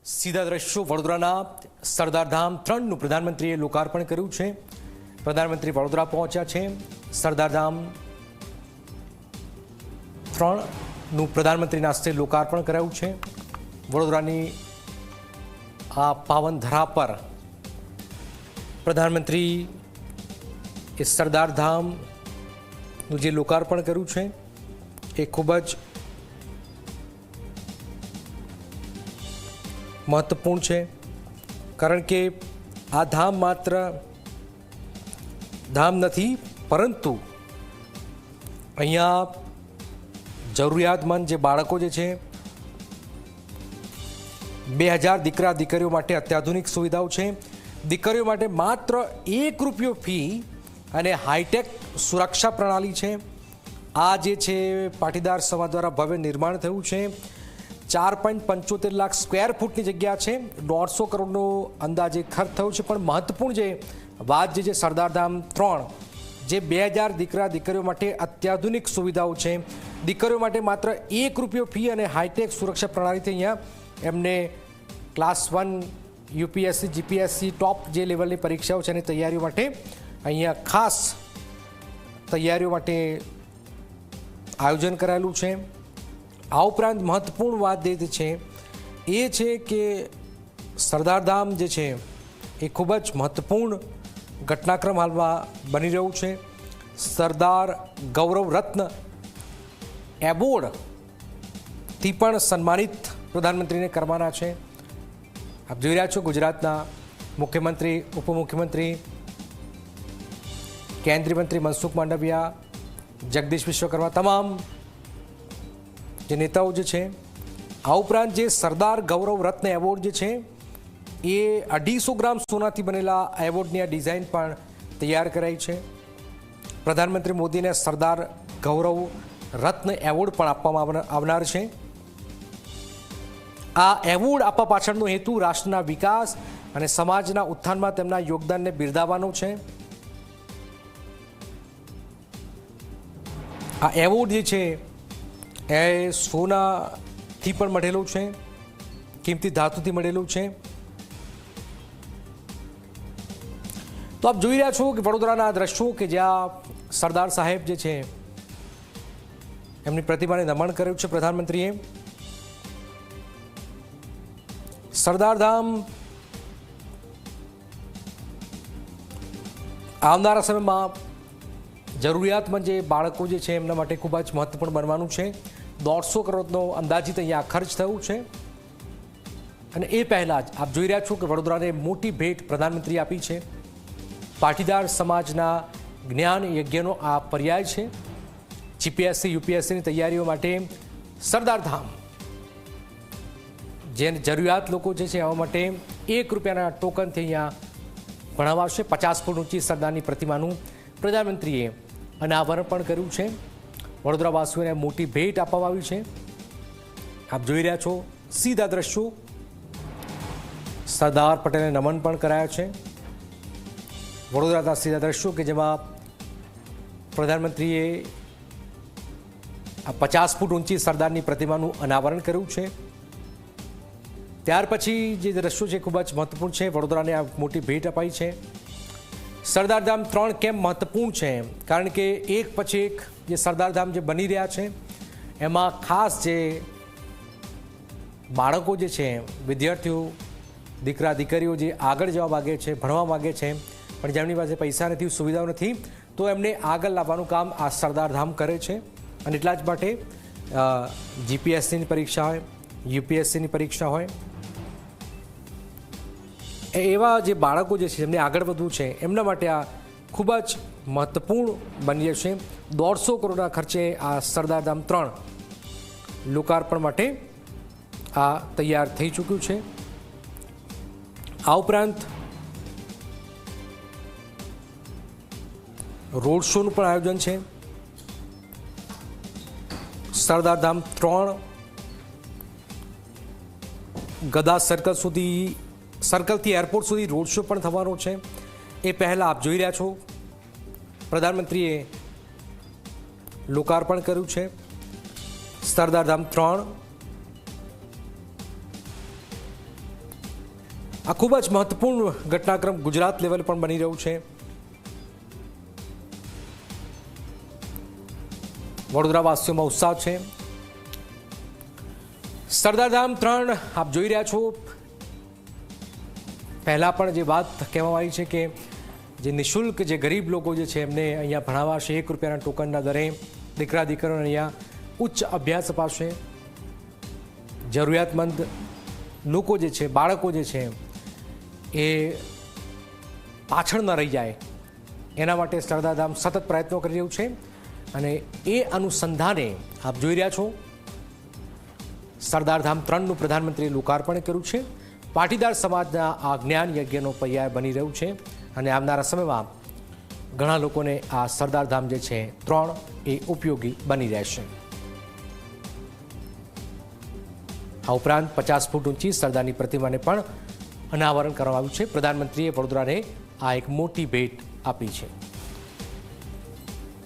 સીધા દ્રશ્યો વડોદરાના સરદારધામ 3નું પ્રધાનમંત્રીએ લોકાર્પણ કર્યું છે। પ્રધાનમંત્રી વડોદરા પહોંચ્યા છે। સરદારધામ 3નું પ્રધાનમંત્રીના હસ્તે લોકાર્પણ કરાયું છે। વડોદરાની આ પાવન ધરા પર પ્રધાનમંત્રી એ સરદારધામનું જે લોકાર્પણ કર્યું છે એ ખૂબ જ महत्वपूर्ण है, कारण के आ धाम मात्र धाम नहीं परंतु अहींया जरूरियातमंद जे बाळको जे छे 2000 दीकरा दीकरीओ माटे अत्याधुनिक सुविधाओं है। दीकरीओ माटे मात्र ₹1 फी अने हाईटेक सुरक्षा प्रणाली है। आ जे छे पाटीदार समाज द्वारा भव्य निर्माण थयुं छे। 4.75 लाख स्क्वेर फूटनी जग्या है। 150 करोड़नो अंदाजे खर्च थयो छे। पण महत्वपूर्ण जे बात जे सरदारधाम 3 जे 2000 दीकरा दीकरीओ माटे अत्याधुनिक सुविधाओं है। दीकरीओ माटे मात्र ₹1 फी अने हाईटेक सुरक्षा प्रणाली थी। अहींया एमने क्लास 1 यूपीएससी जीपीएससी टॉप जे लेवलनी परीक्षाओं छे तैयारीओ माटे अहींया खास तैयारीओ माटे आयोजन करायेलुं छे। आ उपरांत महत्वपूर्ण बात ये है कि सरदारधाम जे छे ए खूब ज महत्वपूर्ण घटनाक्रम हाल में बनी रह्युं छे। सरदार गौरव रत्न एवोर्ड थी पण सन्मानित प्रधानमंत्री ने करवाना छे। आप जोई रह्या छो गुजरातना मुख्यमंत्री उपमुख्यमंत्री केंद्रीय मंत्री मनसुख मांडविया जगदीश विश्वकर्मा तमाम जे नेताओं जे छे। आ उपरांत जे सरदार गौरव रत्न एवोर्ड जे छे ए 250 ग्राम सोनाथी बनेला एवोर्डनी आ डिजाइन पण तैयार कराई छे। प्रधानमंत्री मोदी ने सरदार गौरव रत्न एवोर्ड पण आपवामां आवनार छे। आ एवोर्ड आपवा पाछळनो हेतु राष्ट्રના विकास અને સમાજના ઉત્થાનમાં તેમના યોગદાનને બિરદાવવાનો છે। આ એવોર્ડ જે છે ए सोना थी पण मळेलुं छे, कीमती धातुथी मळेलुं छे। तो आप जोई रह्या छो कि वडोदराना दृश्यों के ज्यां सरदार साहेब जे छे एमनी प्रतिमाने नमन कर्युं छे प्रधानमंत्रीए। सरदारधाम आवनारा समयमां जरूरियातमंद जे बाळको जे छे एमना माटे खूब ज महत्वपूर्ण बनवानुं छे। 150 करोड़नो अंदाजित अहींया खर्च थयुं छे। अने ए पहला ज आप जोई रह्या छो कि वडोदराने मोटी भेट प्रधानमंत्री आपी छे। पाटीदार समाजना ज्ञान यज्ञनो आ पर्याय छे। जीपीएससी यूपीएससीनी तैयारीओ माटे सरदारधाम जे जरूरियात लोको जे छे एवा माटे ₹1 टोकनथी अहींया भणावाशे। 50 फूट ऊंची सरदाરની प्रतिमाનું प्रधानमंत्रीએ अनावरण पण कर्युं छे। वडोदरावासीओने मोटी भेट आपवामां आवी छे। आप जोई रह्या छो सीधा दृश्यो सरदार पटेलने नमन पण कराया छे। वडोदराना सीधा दृश्यो के जेमां प्रधानमंत्रीए आ 50 फूट ऊंची सरदाરની प्रतिमाનું अनावरण कर्युं छे। त्यार पछी जे दृश्यो छे खूब ज महत्वपूर्ण छे। वडोदराने आ मोटी भेट अपाई छे। सरदारधाम 3 केम महत्वपूर्ण है, कारण के एक पछी एक जे सरदारधाम जे बनी रह्या छे एमां खास जे बाळको जे छे विद्यार्थीओ दीकरा दीकरीओ जे आगळ जवा मागे छे भणवा मागे छे पण जेमनी पासे पैसा नथी सुविधाओ नथी तो एमने आगळ लाववानुं काम आ सरदारधाम करे छे। अने એટલા જ માટે जीपीएससीनी परीक्षा होय यूपीएससीनी परीक्षा होय एवा जे बाळको जे छे जेमने आगळ वधवुं छे एमना माटे आ खूब ज महत्वपूर्ण बनी जशे। 150 करोड़ना खर्चे आ सरदारधाम 3 लोकार्पण माटे आ तैयार थई चूक्युं छे। आ उपरांत रोड शोनुं पण आयोजन छे। सरदारधाम 3 गदा सर्कल सुधी सर्कल थी एरपोर्ट सुधी रोड शो पण थवानो छे। ए पहला आप जोई रह्या छो प्रधानमंत्रीए लोकार्पण कर्युं छे। सरदारधाम 3 આ ખૂબ જ મહત્વપૂર્ણ ઘટનાક્રમ ગુજરાત લેવલ પણ બની રહ્યું છે. વડોદરાવાસીઓમાં ઉત્સાહ છે. સરદારધામ 3 આપ જોઈ રહ્યા છો. પહેલાં પણ જે વાત કહેવામાં આવી છે કે જે નિઃશુલ્ક જે ગરીબ લોકો જે છે એમને અહીંયા ભણાવાશે. 1 રૂપિયાના ટોકનના દરે દીકરા દીકરીઓને અહીંયા ઉચ્ચ અભ્યાસ અપાશે. જરૂરિયાતમંદ લોકો જે છે, બાળકો જે છે એ પાછળ ન રહી જાય એના માટે સરદારધામ સતત પ્રયત્નો કરી રહ્યું છે. અને એ અનુસંધાને આપ જોઈ રહ્યા છો સરદારધામ 3નું પ્રધાનમંત્રીએ લોકાર્પણ કર્યું છે. પાટીદાર સમાજના આ જ્ઞાન યજ્ઞનો પર્યાય બની રહ્યું છે અને આવનારા સમયમાં ઘણા લોકોને આ સરદારધામ જે છે 3 એ ઉપયોગી બની રહેશે. આ ઉપરાંત 50 ફૂટ ઊંચી સરદારની પ્રતિમાને પણ અનાવરણ કરવામાં આવ્યું છે. પ્રધાનમંત્રીએ વડોદરાને આ એક મોટી ભેટ આપી છે.